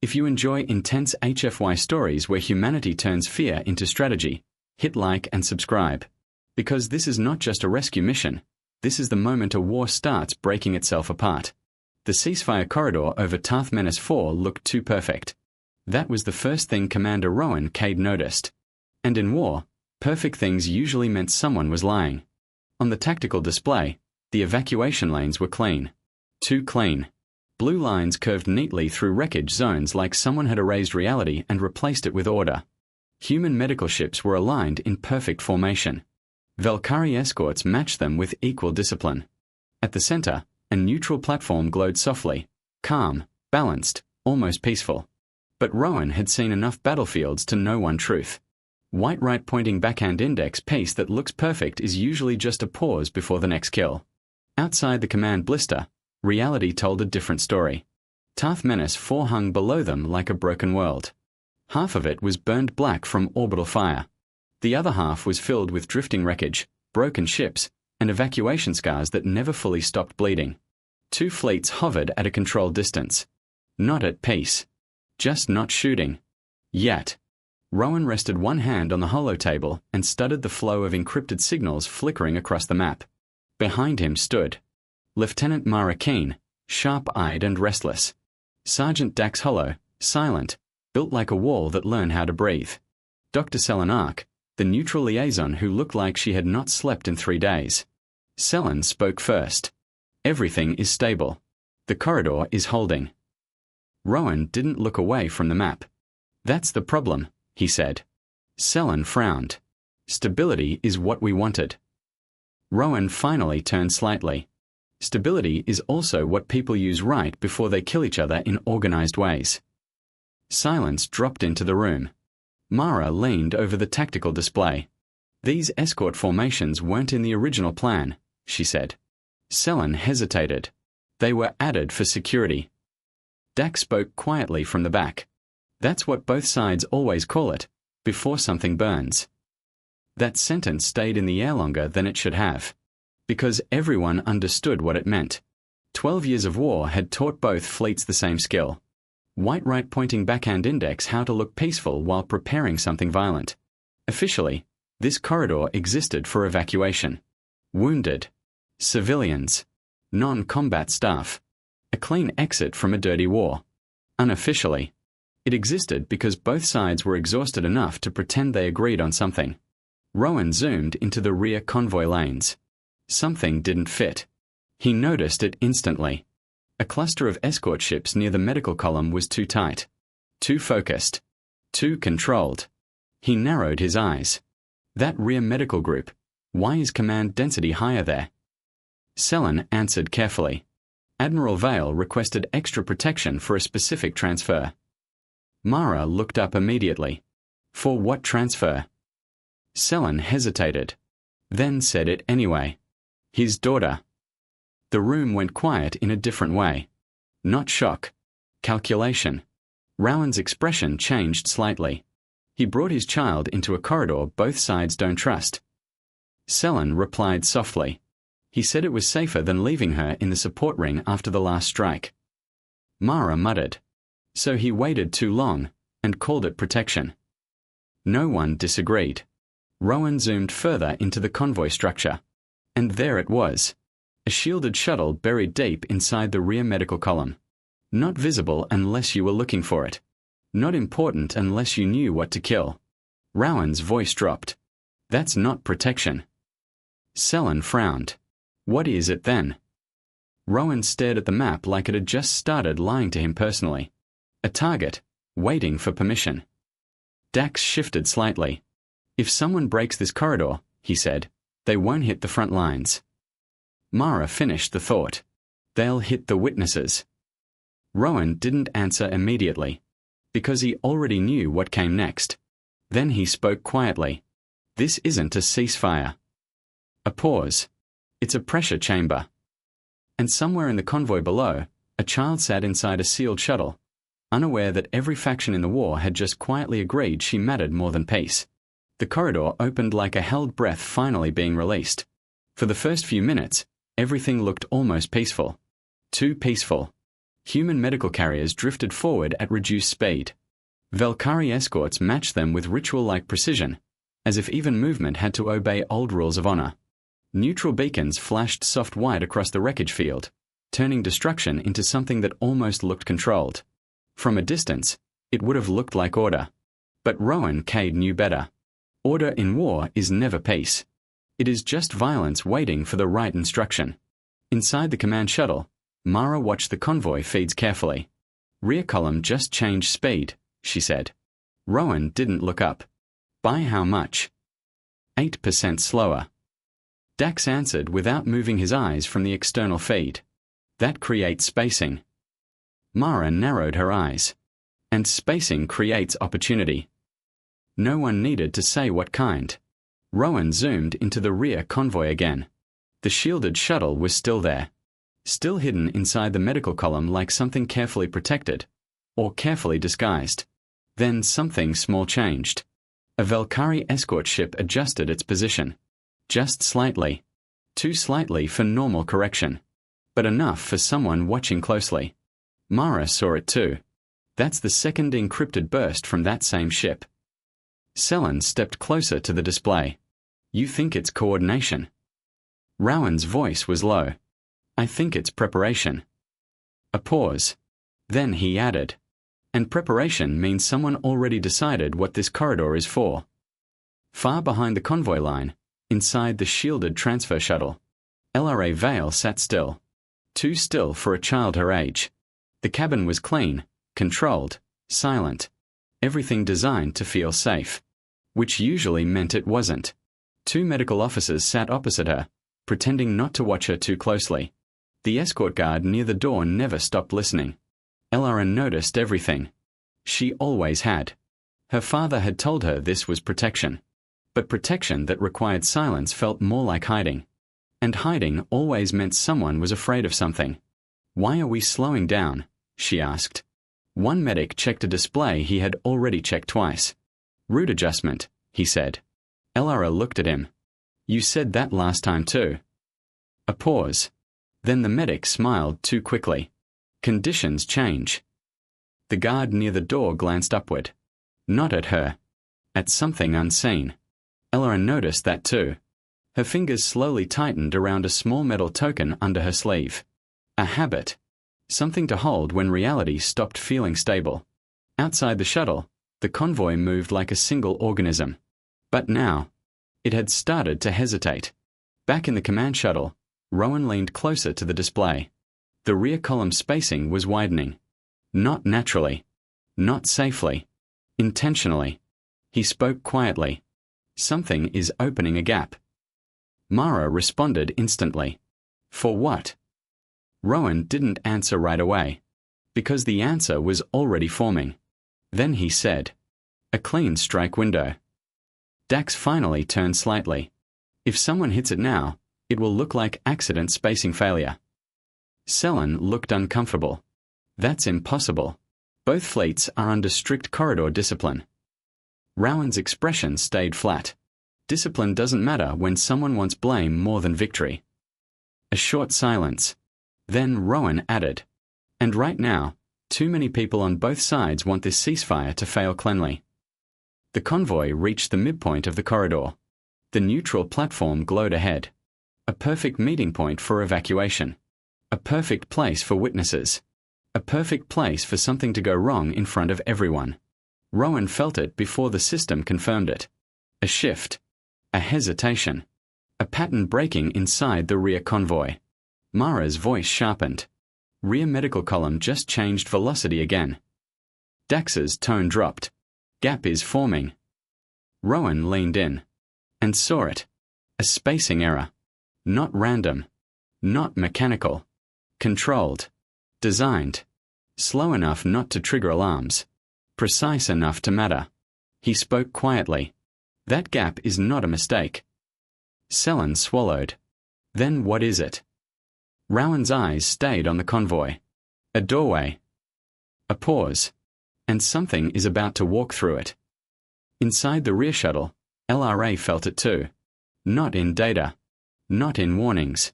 If you enjoy intense HFY stories where humanity turns fear into strategy, hit like and subscribe. Because this is not just a rescue mission, this is the moment a war starts breaking itself apart. The ceasefire corridor over Tarth Menace 4 looked too perfect. That was the first thing Commander Rowan Cade noticed. And in war, perfect things usually meant someone was lying. On the tactical display, the evacuation lanes were clean. Too clean. Blue lines curved neatly through wreckage zones like someone had erased reality and replaced it with order. Human medical ships were aligned in perfect formation. Valkyrie escorts matched them with equal discipline. At the center, a neutral platform glowed softly, calm, balanced, almost peaceful. But Rowan had seen enough battlefields to know one truth. White right-pointing backhand index piece that looks perfect is usually just a pause before the next kill. Outside the command blister, reality told a different story. Tarth Menace 4 hung below them like a broken world. Half of it was burned black from orbital fire. The other half was filled with drifting wreckage, broken ships, and evacuation scars that never fully stopped bleeding. 2 fleets hovered at a controlled distance. Not at peace. Just not shooting. Yet. Rowan rested one hand on the holotable and studied the flow of encrypted signals flickering across the map. Behind him stood Lieutenant Mara Keen, sharp-eyed and restless. Sergeant Dax Hollow, silent, built like a wall that learned how to breathe. Dr. Selen Ark, the neutral liaison who looked like she had not slept in 3 days. Selen spoke first. Everything is stable. The corridor is holding. Rowan didn't look away from the map. That's the problem, he said. Selen frowned. Stability is what we wanted. Rowan finally turned slightly. Stability is also what people use right before they kill each other in organized ways. Silence dropped into the room. Mara leaned over the tactical display. These escort formations weren't in the original plan, she said. Selen hesitated. They were added for security. Dax spoke quietly from the back. That's what both sides always call it, before something burns. That sentence stayed in the air longer than it should have. Because everyone understood what it meant. 12 years of war had taught both fleets the same skill. White right-pointing backhand index how to look peaceful while preparing something violent. Officially, this corridor existed for evacuation. Wounded. Civilians. Non-combat staff. A clean exit from a dirty war. Unofficially, it existed because both sides were exhausted enough to pretend they agreed on something. Rowan zoomed into the rear convoy lanes. Something didn't fit. He noticed it instantly. A cluster of escort ships near the medical column was too tight. Too focused. Too controlled. He narrowed his eyes. That rear medical group, why is command density higher there? Selen answered carefully. Admiral Vale requested extra protection for a specific transfer. Mara looked up immediately. For what transfer? Selen hesitated. Then said it anyway. His daughter. The room went quiet in a different way. Not shock. Calculation. Rowan's expression changed slightly. He brought his child into a corridor both sides don't trust. Selen replied softly. He said it was safer than leaving her in the support ring after the last strike. Mara muttered. So he waited too long, and called it protection. No one disagreed. Rowan zoomed further into the convoy structure. And there it was. A shielded shuttle buried deep inside the rear medical column. Not visible unless you were looking for it. Not important unless you knew what to kill. Rowan's voice dropped. That's not protection. Selen frowned. What is it then? Rowan stared at the map like it had just started lying to him personally. A target, waiting for permission. Dax shifted slightly. If someone breaks this corridor, he said, they won't hit the front lines. Mara finished the thought. They'll hit the witnesses. Rowan didn't answer immediately, because he already knew what came next. Then he spoke quietly. This isn't a ceasefire. A pause. It's a pressure chamber. And somewhere in the convoy below, a child sat inside a sealed shuttle, unaware that every faction in the war had just quietly agreed she mattered more than peace. The corridor opened like a held breath finally being released. For the first few minutes, everything looked almost peaceful. Too peaceful. Human medical carriers drifted forward at reduced speed. Valkyrie escorts matched them with ritual-like precision, as if even movement had to obey old rules of honor. Neutral beacons flashed soft white across the wreckage field, turning destruction into something that almost looked controlled. From a distance, it would have looked like order. But Rowan Cade knew better. Order in war is never peace. It is just violence waiting for the right instruction. Inside the command shuttle, Mara watched the convoy feeds carefully. Rear column just changed speed, she said. Rowan didn't look up. By how much? 8% slower. Dax answered without moving his eyes from the external feed. That creates spacing. Mara narrowed her eyes. And spacing creates opportunity. No one needed to say what kind. Rowan zoomed into the rear convoy again. The shielded shuttle was still there. Still hidden inside the medical column like something carefully protected. Or carefully disguised. Then something small changed. A Valkyrie escort ship adjusted its position. Just slightly. Too slightly for normal correction. But enough for someone watching closely. Mara saw it too. That's the second encrypted burst from that same ship. Selen stepped closer to the display. You think it's coordination? Rowan's voice was low. I think it's preparation. A pause. Then he added. And preparation means someone already decided what this corridor is for. Far behind the convoy line, inside the shielded transfer shuttle, LRA Vale sat still. Too still for a child her age. The cabin was clean, controlled, silent. Everything designed to feel safe. Which usually meant it wasn't. 2 medical officers sat opposite her, pretending not to watch her too closely. The escort guard near the door never stopped listening. Elara noticed everything. She always had. Her father had told her this was protection. But protection that required silence felt more like hiding. And hiding always meant someone was afraid of something. Why are we slowing down? She asked. One medic checked a display he had already checked twice. Route adjustment, he said. Elara looked at him. You said that last time too. A pause. Then the medic smiled too quickly. Conditions change. The guard near the door glanced upward. Not at her. At something unseen. Elara noticed that too. Her fingers slowly tightened around a small metal token under her sleeve. A habit. Something to hold when reality stopped feeling stable. Outside the shuttle, the convoy moved like a single organism. But now, it had started to hesitate. Back in the command shuttle, Rowan leaned closer to the display. The rear column spacing was widening. Not naturally. Not safely. Intentionally. He spoke quietly. Something is opening a gap. Mara responded instantly. For what? Rowan didn't answer right away. Because the answer was already forming. Then he said, a clean strike window. Dax finally turned slightly. If someone hits it now, it will look like accident spacing failure. Selen looked uncomfortable. That's impossible. Both fleets are under strict corridor discipline. Rowan's expression stayed flat. Discipline doesn't matter when someone wants blame more than victory. A short silence. Then Rowan added, and right now, too many people on both sides want this ceasefire to fail cleanly. The convoy reached the midpoint of the corridor. The neutral platform glowed ahead. A perfect meeting point for evacuation. A perfect place for witnesses. A perfect place for something to go wrong in front of everyone. Rowan felt it before the system confirmed it. A shift. A hesitation. A pattern breaking inside the rear convoy. Mara's voice sharpened. Rear medical column just changed velocity again. Dax's tone dropped. Gap is forming. Rowan leaned in. And saw it. A spacing error. Not random. Not mechanical. Controlled. Designed. Slow enough not to trigger alarms. Precise enough to matter. He spoke quietly. That gap is not a mistake. Selen swallowed. Then what is it? Rowan's eyes stayed on the convoy. A doorway. A pause. And something is about to walk through it. Inside the rear shuttle, LRA felt it too. Not in data. Not in warnings.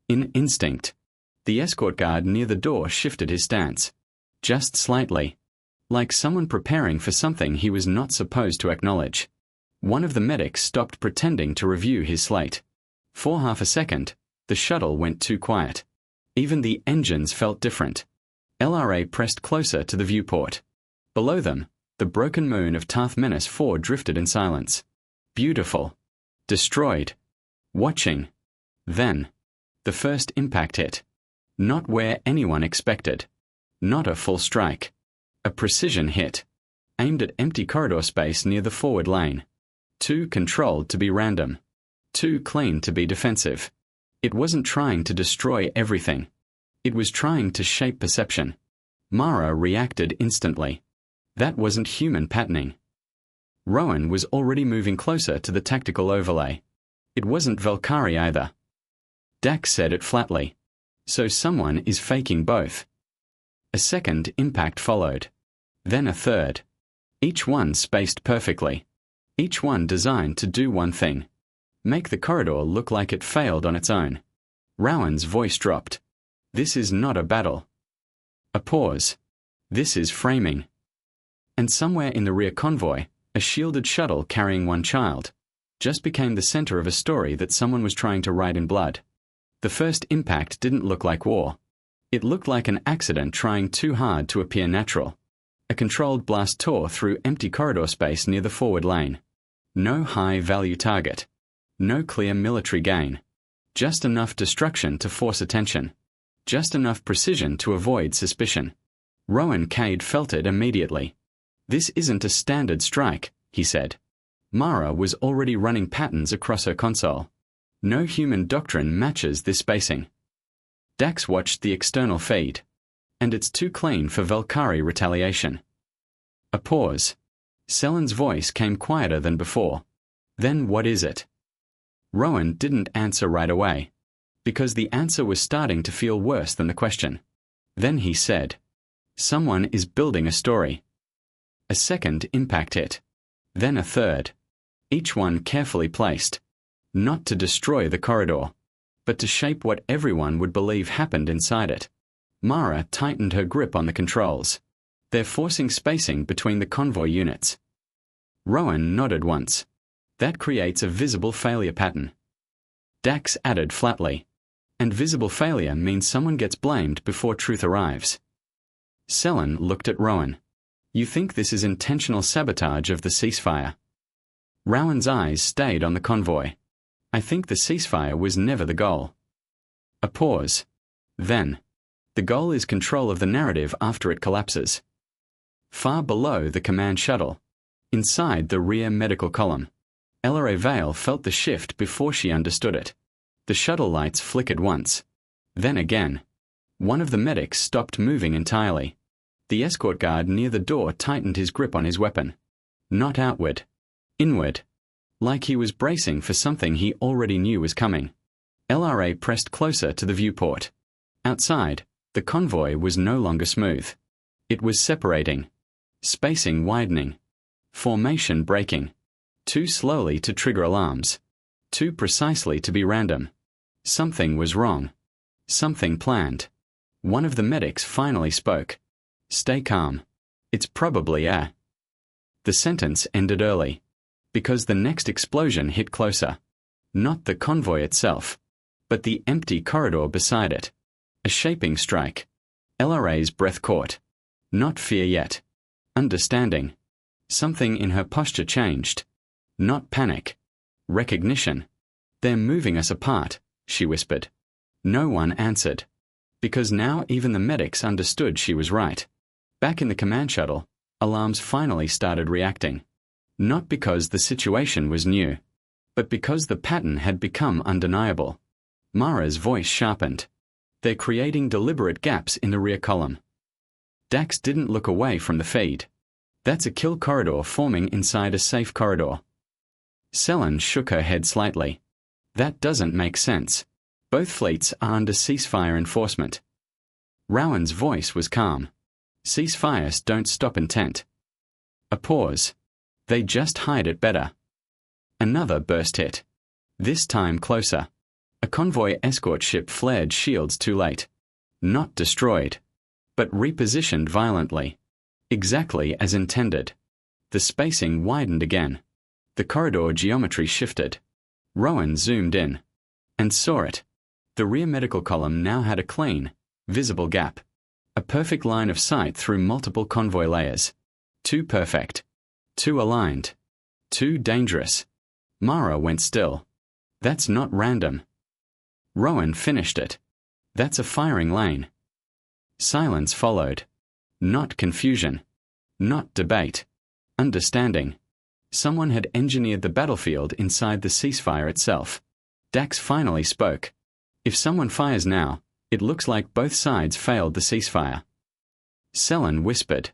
In instinct. The escort guard near the door shifted his stance. Just slightly. Like someone preparing for something he was not supposed to acknowledge. One of the medics stopped pretending to review his slate. For half a second, the shuttle went too quiet. Even the engines felt different. LRA pressed closer to the viewport. Below them, the broken moon of Tarth Menace 4 drifted in silence. Beautiful. Destroyed. Watching. Then, the first impact hit. Not where anyone expected. Not a full strike. A precision hit. Aimed at empty corridor space near the forward lane. Too controlled to be random. Too clean to be defensive. It wasn't trying to destroy everything. It was trying to shape perception. Mara reacted instantly. That wasn't human patterning. Rowan was already moving closer to the tactical overlay. It wasn't Valkyrie either. Dax said it flatly. So someone is faking both. A second impact followed. Then a third. Each one spaced perfectly. Each one designed to do one thing. Make the corridor look like it failed on its own. Rowan's voice dropped. This is not a battle. A pause. This is framing. And somewhere in the rear convoy, a shielded shuttle carrying one child, just became the center of a story that someone was trying to write in blood. The first impact didn't look like war. It looked like an accident trying too hard to appear natural. A controlled blast tore through empty corridor space near the forward lane. No high-value target. No clear military gain. Just enough destruction to force attention. Just enough precision to avoid suspicion. Rowan Cade felt it immediately. This isn't a standard strike, he said. Mara was already running patterns across her console. No human doctrine matches this spacing. Dax watched the external feed. And it's too clean for Valkyrie retaliation. A pause. Selen's voice came quieter than before. Then what is it? Rowan didn't answer right away. Because the answer was starting to feel worse than the question. Then he said, someone is building a story. A second impact hit. Then a third. Each one carefully placed. Not to destroy the corridor, but to shape what everyone would believe happened inside it. Mara tightened her grip on the controls. They're forcing spacing between the convoy units. Rowan nodded once. That creates a visible failure pattern. Dax added flatly. And visible failure means someone gets blamed before truth arrives. Selen looked at Rowan. You think this is intentional sabotage of the ceasefire? Rowan's eyes stayed on the convoy. I think the ceasefire was never the goal. A pause. Then. The goal is control of the narrative after it collapses. Far below the command shuttle. Inside the rear medical column. Ellery Vale felt the shift before she understood it. The shuttle lights flickered once. Then again. One of the medics stopped moving entirely. The escort guard near the door tightened his grip on his weapon. Not outward. Inward. Like he was bracing for something he already knew was coming. LRA pressed closer to the viewport. Outside, the convoy was no longer smooth. It was separating. Spacing widening. Formation breaking. Too slowly to trigger alarms. Too precisely to be random. Something was wrong. Something planned. One of the medics finally spoke. Stay calm. It's probably a... The sentence ended early. Because the next explosion hit closer. Not the convoy itself, but the empty corridor beside it. A shaping strike. LRA's breath caught. Not fear yet. Understanding. Something in her posture changed. Not panic. Recognition. They're moving us apart, she whispered. No one answered. Because now even the medics understood she was right. Back in the command shuttle, alarms finally started reacting. Not because the situation was new, but because the pattern had become undeniable. Mara's voice sharpened. They're creating deliberate gaps in the rear column. Dax didn't look away from the feed. That's a kill corridor forming inside a safe corridor. Selen shook her head slightly. That doesn't make sense. Both fleets are under ceasefire enforcement. Rowan's voice was calm. Ceasefires don't stop intent. A pause. They just hide it better. Another burst hit. This time closer. A convoy escort ship flared shields too late. Not destroyed, but repositioned violently. Exactly as intended. The spacing widened again. The corridor geometry shifted. Rowan zoomed in and saw it. The rear medical column now had a clean, visible gap. A perfect line of sight through multiple convoy layers. Too perfect. Too aligned. Too dangerous. Mara went still. That's not random. Rowan finished it. That's a firing lane. Silence followed. Not confusion. Not debate. Understanding. Someone had engineered the battlefield inside the ceasefire itself. Dax finally spoke. If someone fires now, it looks like both sides failed the ceasefire. Selen whispered.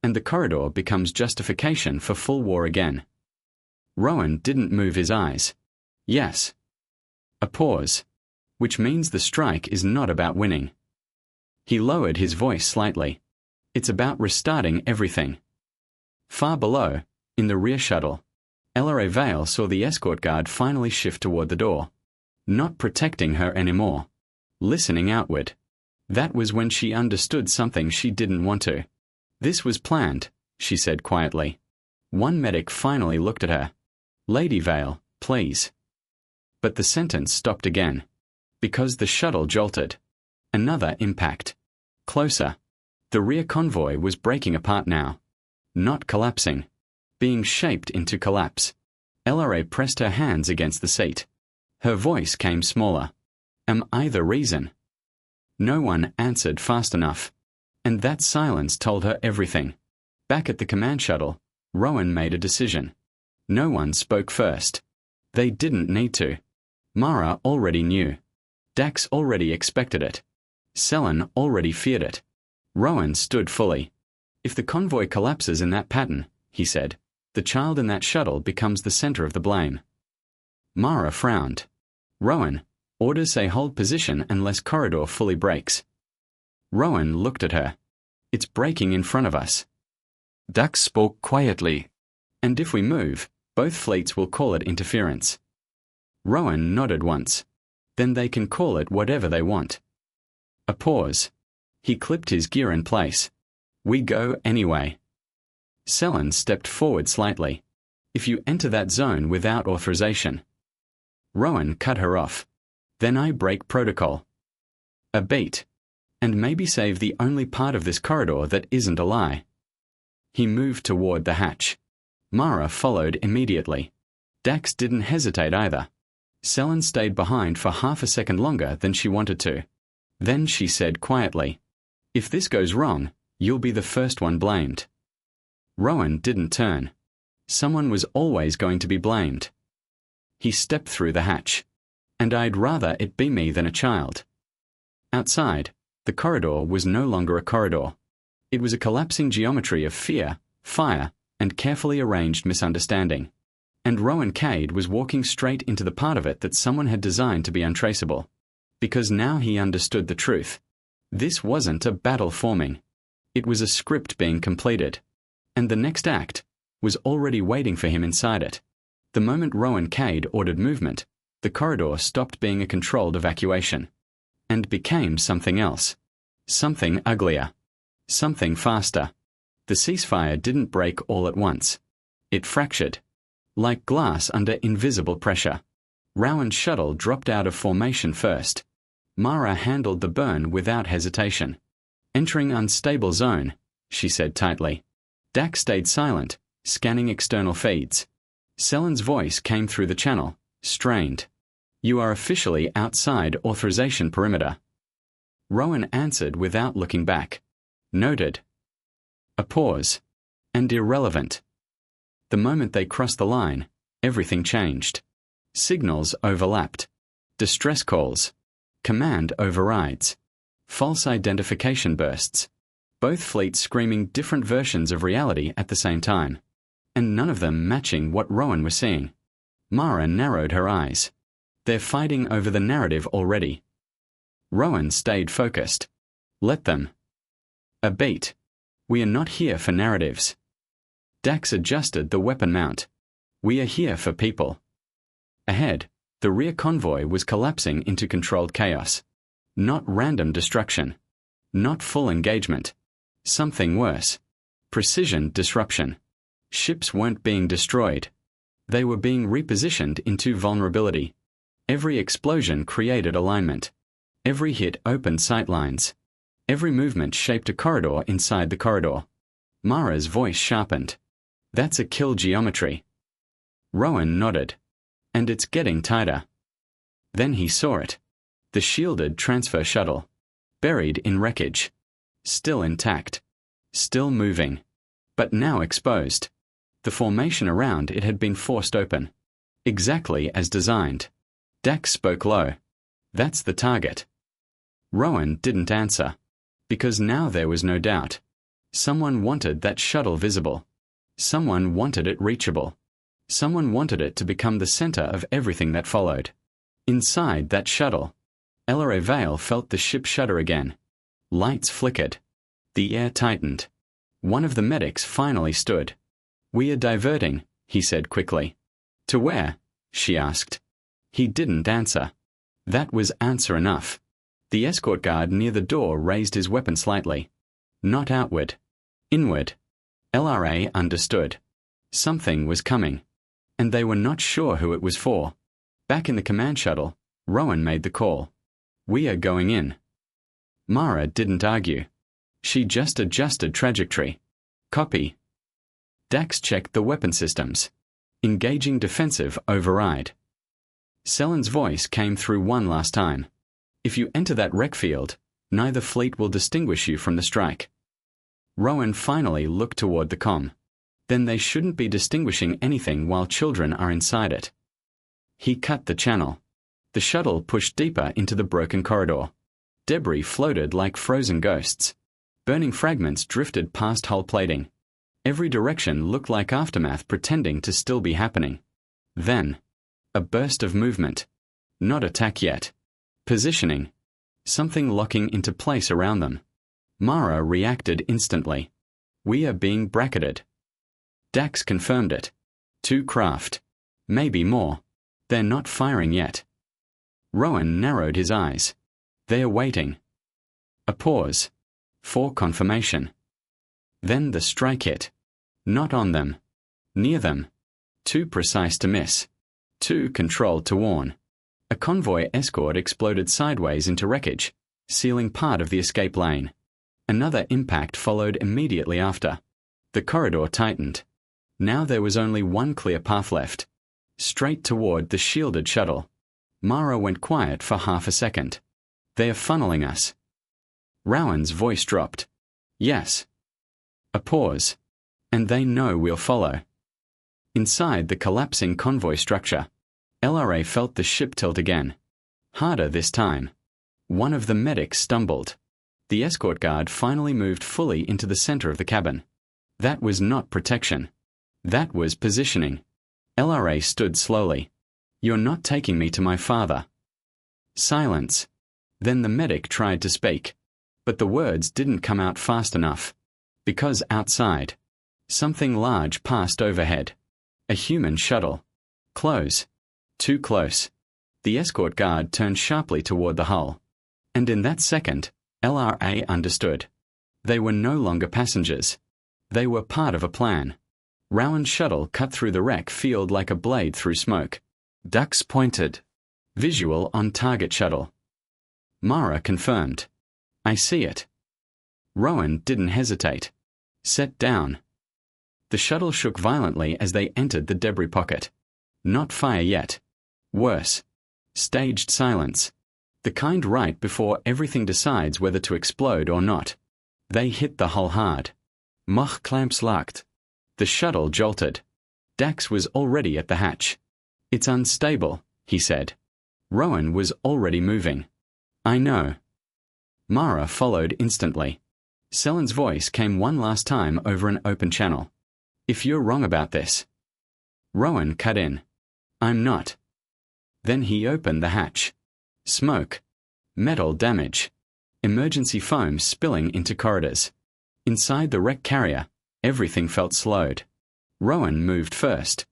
And the corridor becomes justification for full war again. Rowan didn't move his eyes. Yes. A pause. Which means the strike is not about winning. He lowered his voice slightly. It's about restarting everything. Far below, in the rear shuttle, LRA Vale saw the escort guard finally shift toward the door. Not protecting her anymore. Listening outward. That was when she understood something she didn't want to. This was planned, she said quietly. One medic finally looked at her. Lady Vale, please. But the sentence stopped again. Because the shuttle jolted. Another impact. Closer. The rear convoy was breaking apart now. Not collapsing. Being shaped into collapse. LRA pressed her hands against the seat. Her voice came smaller. Am I the reason? No one answered fast enough. And that silence told her everything. Back at the command shuttle, Rowan made a decision. No one spoke first. They didn't need to. Mara already knew. Dax already expected it. Selen already feared it. Rowan stood fully. If the convoy collapses in that pattern, he said, the child in that shuttle becomes the center of the blame. Mara frowned. Rowan, orders say hold position unless corridor fully breaks. Rowan looked at her. It's breaking in front of us. Dax spoke quietly. And if we move, both fleets will call it interference. Rowan nodded once. Then they can call it whatever they want. A pause. He clipped his gear in place. We go anyway. Selen stepped forward slightly. If you enter that zone without authorization. Rowan cut her off. Then I break protocol. A beat. And maybe save the only part of this corridor that isn't a lie. He moved toward the hatch. Mara followed immediately. Dax didn't hesitate either. Selen stayed behind for half a second longer than she wanted to. Then she said quietly, if this goes wrong, you'll be the first one blamed. Rowan didn't turn. Someone was always going to be blamed. He stepped through the hatch. And I'd rather it be me than a child. Outside, the corridor was no longer a corridor. It was a collapsing geometry of fear, fire, and carefully arranged misunderstanding. And Rowan Cade was walking straight into the part of it that someone had designed to be untraceable. Because now he understood the truth. This wasn't a battle forming. It was a script being completed. And the next act was already waiting for him inside it. The moment Rowan Cade ordered movement, the corridor stopped being a controlled evacuation. And became something else. Something uglier. Something faster. The ceasefire didn't break all at once. It fractured. Like glass under invisible pressure. Rowan's shuttle dropped out of formation first. Mara handled the burn without hesitation. Entering unstable zone, she said tightly. Dax stayed silent, scanning external feeds. Selen's voice came through the channel, strained. You are officially outside authorization perimeter. Rowan answered without looking back. Noted. A pause. And irrelevant. The moment they crossed the line, everything changed. Signals overlapped. Distress calls. Command overrides. False identification bursts. Both fleets screaming different versions of reality at the same time. And none of them matching what Rowan was seeing. Mara narrowed her eyes. They're fighting over the narrative already. Rowan stayed focused. Let them. A beat. We are not here for narratives. Dax adjusted the weapon mount. We are here for people. Ahead, the rear convoy was collapsing into controlled chaos. Not random destruction, Not full engagement. Something worse. Precision disruption. Ships weren't being destroyed. They were being repositioned into vulnerability. Every explosion created alignment. Every hit opened sightlines. Every movement shaped a corridor inside the corridor. Mara's voice sharpened. That's a kill geometry. Rowan nodded. And it's getting tighter. Then he saw it. The shielded transfer shuttle. Buried in wreckage. Still intact. Still moving. But now exposed. The formation around it had been forced open. Exactly as designed. Dax spoke low. That's the target. Rowan didn't answer. Because now there was no doubt. Someone wanted that shuttle visible. Someone wanted it reachable. Someone wanted it to become the center of everything that followed. Inside that shuttle, LRA Vale felt the ship shudder again. Lights flickered. The air tightened. One of the medics finally stood. "We are diverting," he said quickly. "To where?" she asked. He didn't answer. That was answer enough. The escort guard near the door raised his weapon slightly. Not outward. Inward. LRA understood. Something was coming. And they were not sure who it was for. Back in the command shuttle, Rowan made the call. "We are going in." Mara didn't argue. She just adjusted trajectory. "Copy." Dax checked the weapon systems. Engaging defensive override. Sellen's voice came through one last time. "If you enter that wreck field, neither fleet will distinguish you from the strike." Rowan finally looked toward the comm. Then they shouldn't be distinguishing anything while children are inside it. He cut the channel. The shuttle pushed deeper into the broken corridor. Debris floated like frozen ghosts. Burning fragments drifted past hull plating. Every direction looked like aftermath pretending to still be happening. Then, a burst of movement. Not attack yet. Positioning. Something locking into place around them. Mara reacted instantly. "We are being bracketed." Dax confirmed it. 2 craft. Maybe more. They're not firing yet. Rowan narrowed his eyes. They are waiting. A pause. For confirmation. Then the strike hit. Not on them. Near them. Too precise to miss. Too controlled to warn. A convoy escort exploded sideways into wreckage, sealing part of the escape lane. Another impact followed immediately after. The corridor tightened. Now there was only one clear path left. Straight toward the shielded shuttle. Mara went quiet for half a second. "They are funneling us." Rowan's voice dropped. "Yes." A pause. "And they know we'll follow." Inside the collapsing convoy structure, LRA felt the ship tilt again. Harder this time. One of the medics stumbled. The escort guard finally moved fully into the center of the cabin. That was not protection. That was positioning. LRA stood slowly. "You're not taking me to my father." Silence. Then the medic tried to speak. But the words didn't come out fast enough. Because outside, something large passed overhead. A human shuttle. Close. Too close. The escort guard turned sharply toward the hull. And in that second, LRA understood. They were no longer passengers. They were part of a plan. Rowan's shuttle cut through the wreck field like a blade through smoke. Ducks pointed. Visual on target shuttle. Mara confirmed. "I see it." Rowan didn't hesitate. "Set down." The shuttle shook violently as they entered the debris pocket. Not fire yet. Worse. Staged silence. The kind right before everything decides whether to explode or not. They hit the hull hard. Mach clamps locked. The shuttle jolted. Dax was already at the hatch. "It's unstable," he said. Rowan was already moving. "I know." Mara followed instantly. Sellen's voice came one last time over an open channel. "If you're wrong about this." Rowan cut in. "I'm not." Then he opened the hatch. Smoke. Metal damage. Emergency foam spilling into corridors. Inside the wreck carrier, everything felt slowed. Rowan moved first.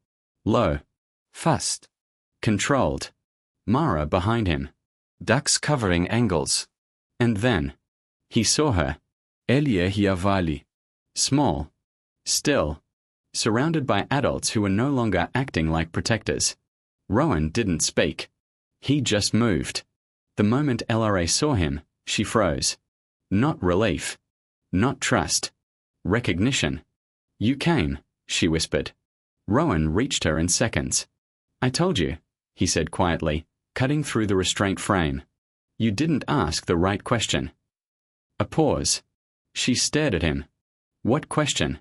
Low. Fast. Controlled. Mara behind him. Ducks covering angles. And then, He saw her. HFY. Small. Still. Surrounded by adults who were no longer acting like protectors. Rowan didn't speak. He just moved. The moment LRA saw him, she froze. Not relief. Not trust. Recognition. You came, she whispered. Rowan reached her in seconds. I told you, he said quietly, cutting through the restraint frame. You didn't ask the right question. A pause. She stared at him. What question?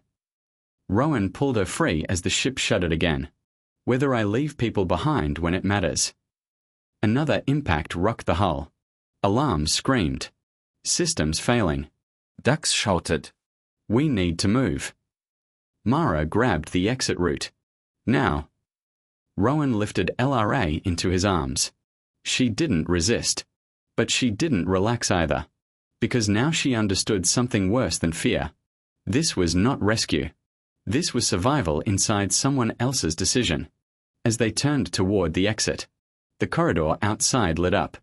Rowan pulled her free as the ship shuddered again. Whether I leave people behind when it matters. Another impact rocked the hull. Alarms screamed. Systems failing. Dax shouted. We need to move. Mara grabbed the exit route. Now. Rowan lifted LRA into his arms. She didn't resist. But she didn't relax either. Because now she understood something worse than fear. This was not rescue. This was survival inside someone else's decision. As they turned toward the exit, the corridor outside lit up.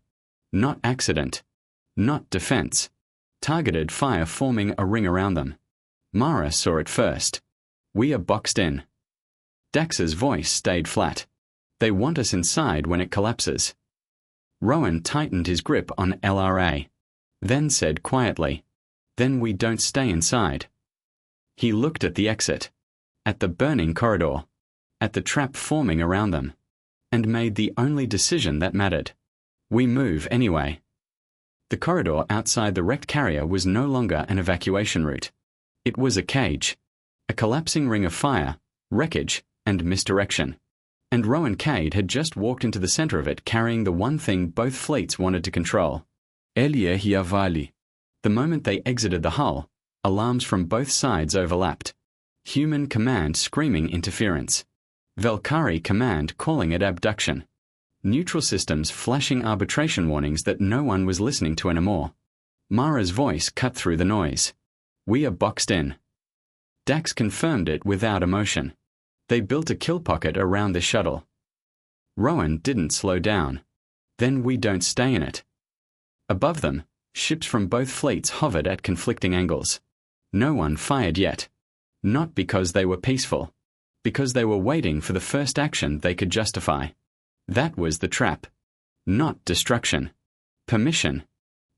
Not accident. Not defense. Targeted fire forming a ring around them. Mara saw it first. We are boxed in. Dax's voice stayed flat. They want us inside when it collapses. Rowan tightened his grip on LRA. Then said quietly, then we don't stay inside. He looked at the exit. At the burning corridor. At the trap forming around them. And made the only decision that mattered. We move anyway. The corridor outside the wrecked carrier was no longer an evacuation route. It was a cage. A collapsing ring of fire, wreckage, and misdirection. And Rowan Cade had just walked into the center of it carrying the one thing both fleets wanted to control. HFY. The moment they exited the hull, alarms from both sides overlapped. Human command screaming interference. Velkari command calling it abduction. Neutral systems flashing arbitration warnings that no one was listening to anymore. Mara's voice cut through the noise. We are boxed in. Dax confirmed it without emotion. They built a kill pocket around the shuttle. Rowan didn't slow down. Then we don't stay in it. Above them, ships from both fleets hovered at conflicting angles. No one fired yet. Not because they were peaceful. Because they were waiting for the first action they could justify. That was the trap. Not destruction. Permission.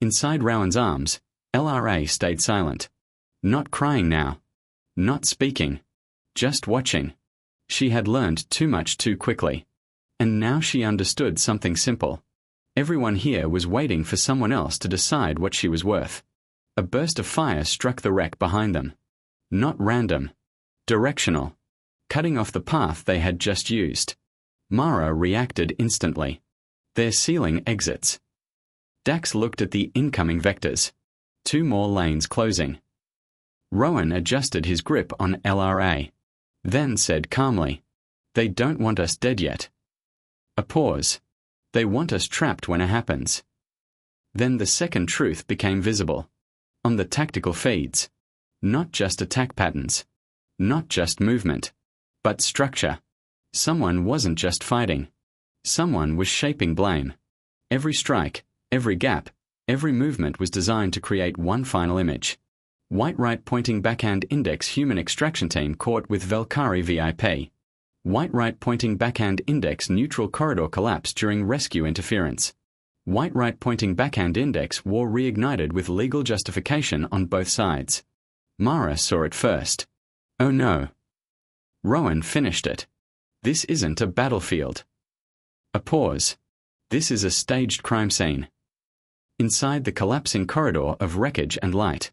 Inside Rowan's arms, LRA stayed silent. Not crying now. Not speaking. Just watching. She had learned too much too quickly. And now she understood something simple. Everyone here was waiting for someone else to decide what she was worth. A burst of fire struck the wreck behind them. Not random. Directional. Cutting off the path they had just used. Mara reacted instantly. Their ceiling exits. Dax looked at the incoming vectors. 2 more lanes closing. Rowan adjusted his grip on LRA. Then said calmly, they don't want us dead yet. A pause. They want us trapped when it happens. Then the second truth became visible. On the tactical feeds. Not just attack patterns. Not just movement. But structure. Someone wasn't just fighting. Someone was shaping blame. Every strike, every gap, every movement was designed to create one final image. White right pointing backhand index human extraction team caught with Velkari VIP. White right pointing backhand index neutral corridor collapse during rescue interference. White right pointing backhand index war reignited with legal justification on both sides. Mara saw it first. Oh no. Rowan finished it. This isn't a battlefield. A pause. This is a staged crime scene. Inside the collapsing corridor of wreckage and light,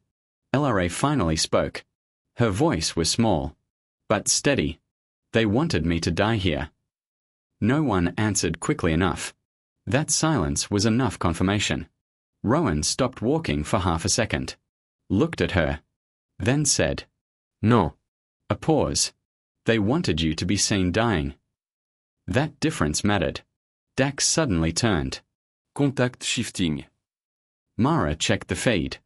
LRA finally spoke. Her voice was small, but steady. They wanted me to die here. No one answered quickly enough. That silence was enough confirmation. Rowan stopped walking for half a second. Looked at her. Then said, no. A pause. They wanted you to be seen dying. That difference mattered. Dax suddenly turned. Contact shifting. Mara checked the feed.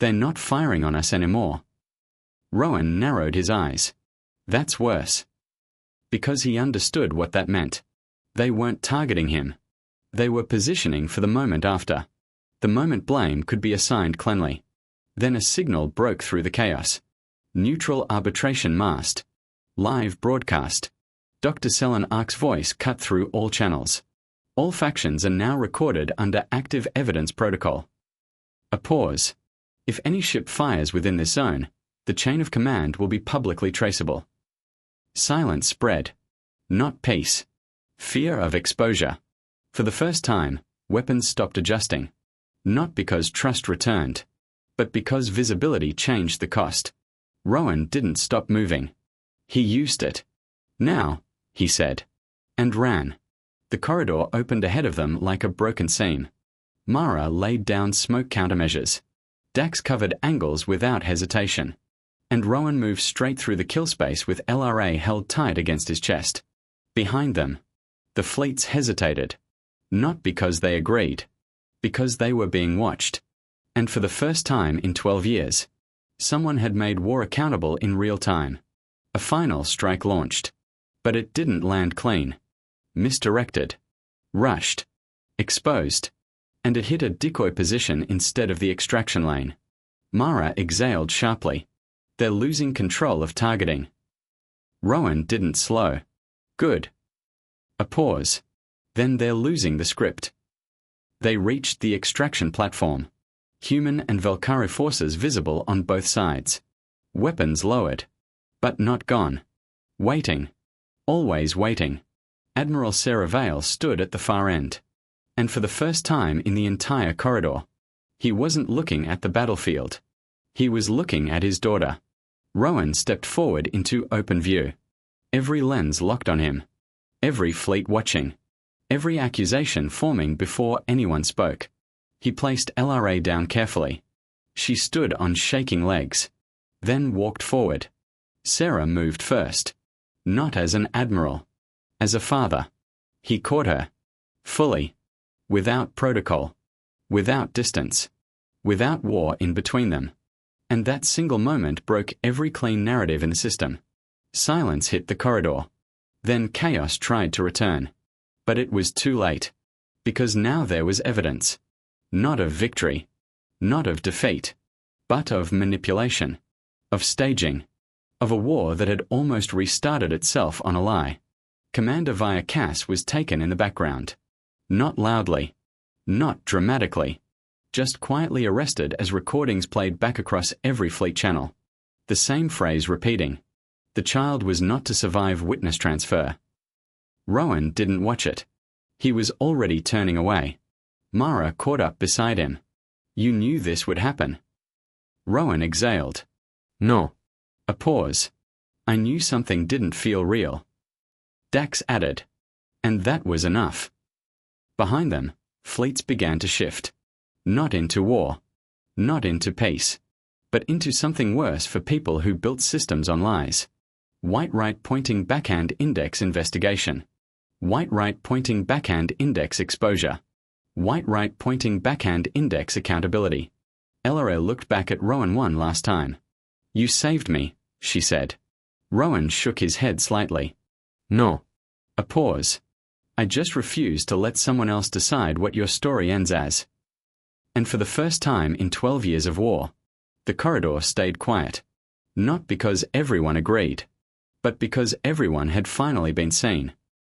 They're not firing on us anymore. Rowan narrowed his eyes. That's worse. Because he understood what that meant. They weren't targeting him. They were positioning for the moment after. The moment blame could be assigned cleanly. Then a signal broke through the chaos. Neutral arbitration mast. Live broadcast. Dr. Selen Ark's voice cut through all channels. All factions are now recorded under active evidence protocol. A pause. If any ship fires within this zone, the chain of command will be publicly traceable. Silence spread. Not peace. Fear of exposure. For the first time, weapons stopped adjusting. Not because trust returned, but because visibility changed the cost. Rowan didn't stop moving. He used it. Now, he said, and ran. The corridor opened ahead of them like a broken seam. Mara laid down smoke countermeasures. Dax covered angles without hesitation. And Rowan moved straight through the kill space with LRA held tight against his chest. Behind them, the fleets hesitated. Not because they agreed. Because they were being watched. And for the first time in 12 years, someone had made war accountable in real time. A final strike launched. But it didn't land clean. Misdirected. Rushed. Exposed. And it hit a decoy position instead of the extraction lane. Mara exhaled sharply. They're losing control of targeting. Rowan didn't slow. Good. A pause. Then they're losing the script. They reached the extraction platform. Human and Velcari forces visible on both sides. Weapons lowered. But not gone. Waiting. Always waiting. Admiral Sarah Vale stood at the far end. And for the first time in the entire corridor, he wasn't looking at the battlefield. He was looking at his daughter. Rowan stepped forward into open view. Every lens locked on him. Every fleet watching. Every accusation forming before anyone spoke. He placed LRA down carefully. She stood on shaking legs. Then walked forward. Sarah moved first. Not as an admiral. As a father. He caught her. Fully. Without protocol. Without distance. Without war in between them. And that single moment broke every clean narrative in the system. Silence hit the corridor. Then chaos tried to return. But it was too late. Because now there was evidence. Not of victory. Not of defeat. But of manipulation. Of staging. Of a war that had almost restarted itself on a lie. Commander Via Cass was taken in the background. Not loudly. Not dramatically. Just quietly arrested as recordings played back across every fleet channel. The same phrase repeating. The child was not to survive witness transfer. Rowan didn't watch it. He was already turning away. Mara caught up beside him. You knew this would happen. Rowan exhaled. No. A pause. I knew something didn't feel real. Dax added. And that was enough. Behind them, fleets began to shift. Not into war. Not into peace. But into something worse for people who built systems on lies. White right pointing backhand index investigation. White right pointing backhand index exposure. White right pointing backhand index accountability. LRA looked back at Rowan one last time. You saved me, she said. Rowan shook his head slightly. No. A pause. I just refuse to let someone else decide what your story ends as. And for the first time in 12 years of war, the corridor stayed quiet. Not because everyone agreed, but because everyone had finally been seen.